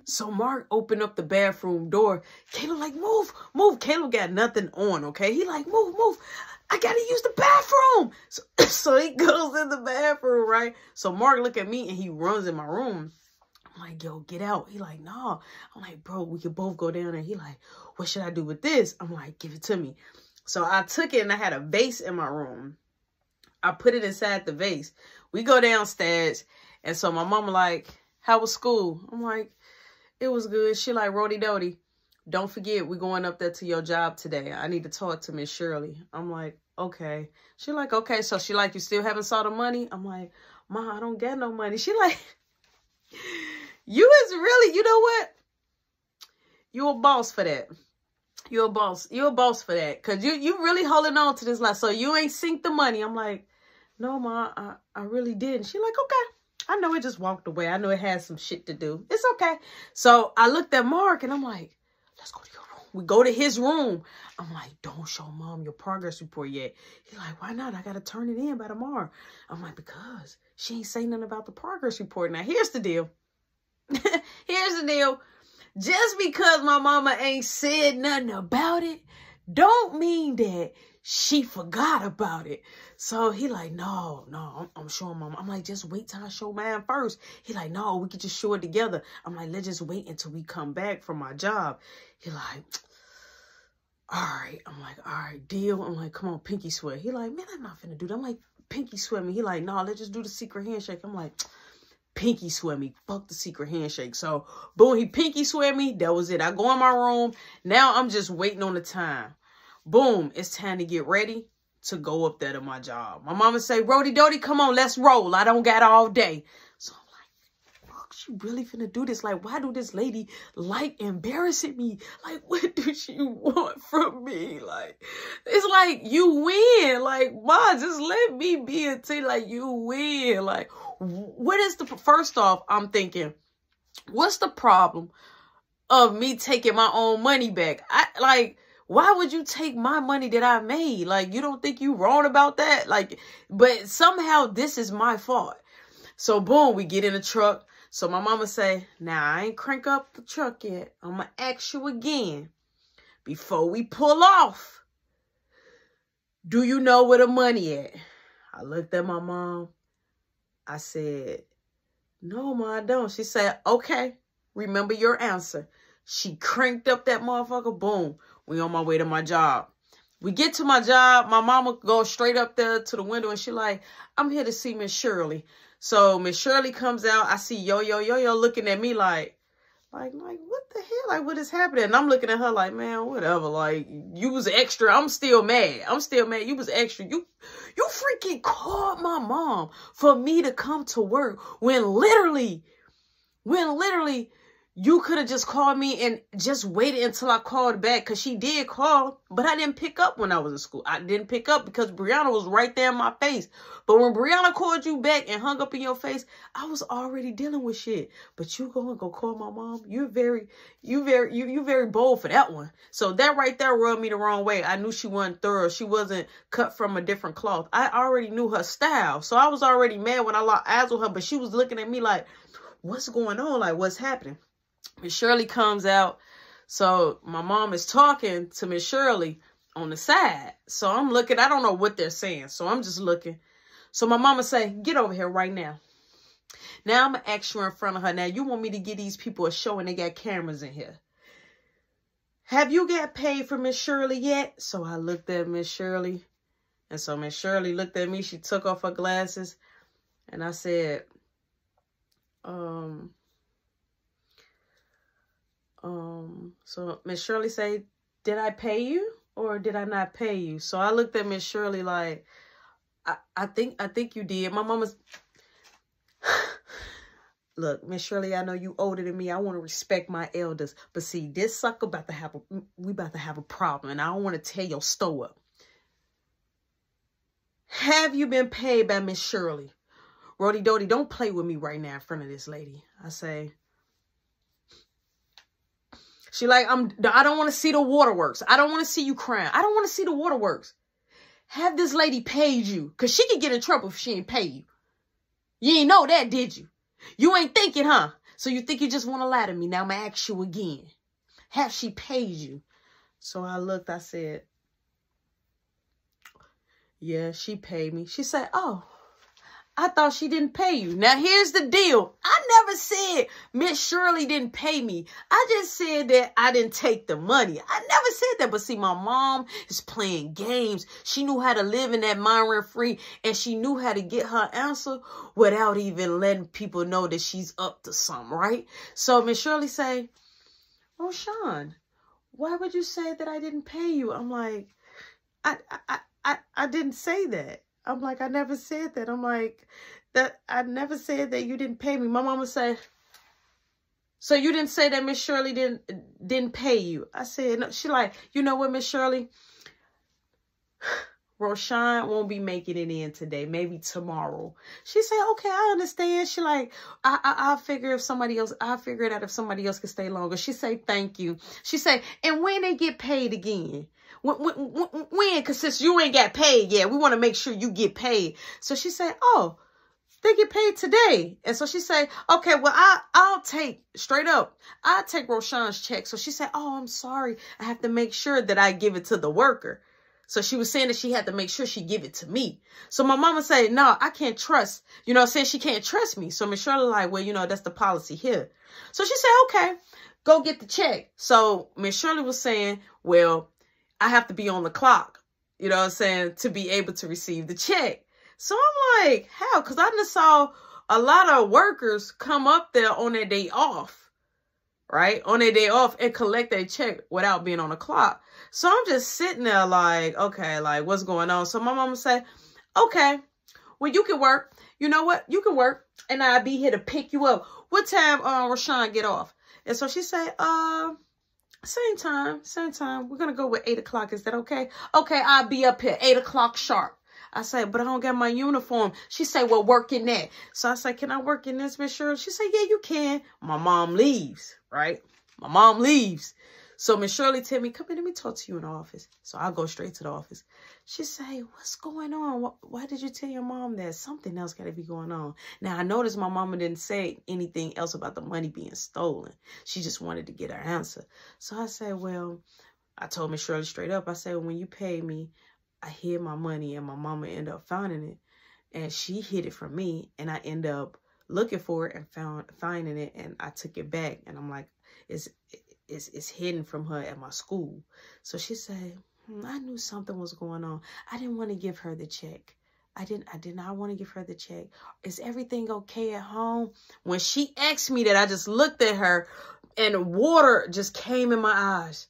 So Mark opened up the bathroom door. Caleb like, move, move. Caleb got nothing on, okay? He like, move, move. I gotta use the bathroom. So he goes in the bathroom, right? So Mark look at me and he runs in my room. I'm like, yo, get out. He like, nah. I'm like, bro, we can both go down there. He like, what should I do with this? I'm like, give it to me. So I took it and I had a vase in my room. I put it inside the vase. We go downstairs. And so my mama like, how was school? I'm like, it was good. She like, Rody Doty, don't forget we going up there to your job today. I need to talk to Miss Shirley. I'm like, okay. She like, okay. So she like, you still haven't saw the money? I'm like, Ma, I don't get no money. She like, you is really, you know what? You a boss for that. You're a boss. You're a boss for that. Cause you really holding on to this lie. So you ain't sink the money. I'm like, no, Ma, I really didn't. She like, okay. I know it just walked away. I know it has some shit to do. It's okay. So I looked at Mark and I'm like, let's go to your room. We go to his room. I'm like, don't show Mom your progress report yet. He's like, why not? I got to turn it in by tomorrow. I'm like, because she ain't saying nothing about the progress report. Now, here's the deal. Here's the deal. Just because my mama ain't said nothing about it, don't mean that she forgot about it. So he like, no, I'm showing Mama. I'm like, just wait till I show mine first. He like, no, we could just show it together. I'm like, let's just wait until we come back from my job. He like, all right. I'm like, all right, deal. I'm like, come on, pinky swear. He like, man, I'm not finna do that. I'm like, pinky swear me. He like, no, let's just do the secret handshake. I'm like, pinky swear me. Fuck the secret handshake. So, boom, he pinky swear me. That was it. I go in my room. Now I'm just waiting on the time. Boom, it's time to get ready to go up there to my job. My mama say, Rody Doty, come on, let's roll. I don't got all day. So I'm like, fuck, she really finna do this? Like, why do this lady like embarrassing me? Like, what do she want from me? Like, it's like, you win. Like, Ma, just let me be a team. Like, you win. Like, what is the, first off, I'm thinking, what's the problem of me taking my own money back? Why would you take my money that I made? Like, you don't think you wrong about that? Like, but somehow this is my fault. So, boom, we get in the truck. So, my mama say, now, I ain't crank up the truck yet. I'm going to ask you again. Before we pull off, do you know where the money at? I looked at my mom. I said, no, Ma, I don't. She said, okay, remember your answer. She cranked up that motherfucker. Boom. We on my way to my job. We get to my job. My mama goes straight up there to the window and she like, I'm here to see Miss Shirley. So Miss Shirley comes out. I see Yo looking at me like, what the hell? Like, what is happening? And I'm looking at her like, man, whatever. Like, you was extra. I'm still mad. You was extra. You freaking called my mom for me to come to work when literally, you could have just called me and just waited until I called back, because she did call, but I didn't pick up when I was in school. I didn't pick up because Brianna was right there in my face. But when Brianna called you back and hung up in your face, I was already dealing with shit. But you go and go call my mom. You very bold for that one. So that right there rubbed me the wrong way. I knew she wasn't thorough. She wasn't cut from a different cloth. I already knew her style. So I was already mad when I locked eyes with her, but she was looking at me like, what's going on? Like, what's happening? Miss Shirley comes out. So my mom is talking to Miss Shirley on the side. So I'm looking. I don't know what they're saying. So I'm just looking. So my mama say, get over here right now. Now I'm going to ask you in front of her. Now, you want me to give these people a show and they got cameras in here. Have you got paid for Miss Shirley yet? So I looked at Miss Shirley. And so Miss Shirley looked at me. She took off her glasses. And I said, so Miss Shirley say, did I pay you or did I not pay you? So I looked at Miss Shirley like, I think you did. My mama's, look, Miss Shirley, I know you older than me. I want to respect my elders. But see, this sucker we about to have a problem. And I don't want to tear your store up. Have you been paid by Miss Shirley? Rody Doty, don't play with me right now in front of this lady. I say, she like, I don't want to see the waterworks. I don't want to see you crying. I don't want to see the waterworks. Have this lady paid you? Because she could get in trouble if she ain't pay you. You ain't know that, did you? You ain't thinking, huh? So you think you just want to lie to me? Now I'm going to ask you again. Have she paid you? So I looked, I said, yeah, she paid me. She said, oh, I thought she didn't pay you. Now, here's the deal. I never said Miss Shirley didn't pay me. I just said that I didn't take the money. I never said that. But see, my mom is playing games. She knew how to live in that mind rent free, and she knew how to get her answer without even letting people know that she's up to something, right? So Miss Shirley say, Roshan, why would you say that I didn't pay you? I'm like, I didn't say that. I'm like, I never said that. I'm like, that I never said that you didn't pay me. My mama said, so you didn't say that Miss Shirley didn't pay you? I said, no. She like, you know what, Miss Shirley? Roshan won't be making it in today. Maybe tomorrow. She said, okay, I understand. She like, I'll figure if somebody else, I'll figure it out if somebody else can stay longer. She say, thank you. She say, and when they get paid again? When? Because since you ain't got paid yet, we want to make sure you get paid. So she said, oh, they get paid today. And so she said, okay, well, I'll take, straight up, I'll take Roshan's check. So she said, oh, I'm sorry. I have to make sure that I give it to the worker. So she was saying that she had to make sure she give it to me. So my mama said, no, I can't trust, saying she can't trust me. So Miss Shirley like, well, that's the policy here. So she said, okay, go get the check. So Miss Shirley was saying, well, I have to be on the clock, to be able to receive the check. So I'm like, how? Because I just saw a lot of workers come up there on their day off, right? On their day off and collect their check without being on the clock. So I'm just sitting there like, okay, like what's going on? So my mama said, okay, well, you can work. You know what? You can work and I'll be here to pick you up. What time Rashawn get off? And so she said, same time. We're going to go with 8 o'clock. Is that okay? Okay, I'll be up here 8 o'clock sharp. I said, but I don't got my uniform. She said, well, work in that. So I said, can I work in this, Miss Shirley? She said, yeah, you can. My mom leaves, right? My mom leaves. So Miss Shirley tell me, come in, let me talk to you in the office. So I go straight to the office. She say, what's going on? Why did you tell your mom that? Something else got to be going on. Now, I noticed my mama didn't say anything else about the money being stolen. She just wanted to get her answer. So I said, well, I told Miss Shirley straight up. I said, when you pay me, I hid my money and my mama ended up finding it. And she hid it from me. And I end up looking for it and finding it. And I took it back. And I'm like, it's hidden from her at my school. So she said, I knew something was going on. I didn't want to give her the check. I did not want to give her the check. Is everything okay at home? When she asked me that, I just looked at her and water just came in my eyes.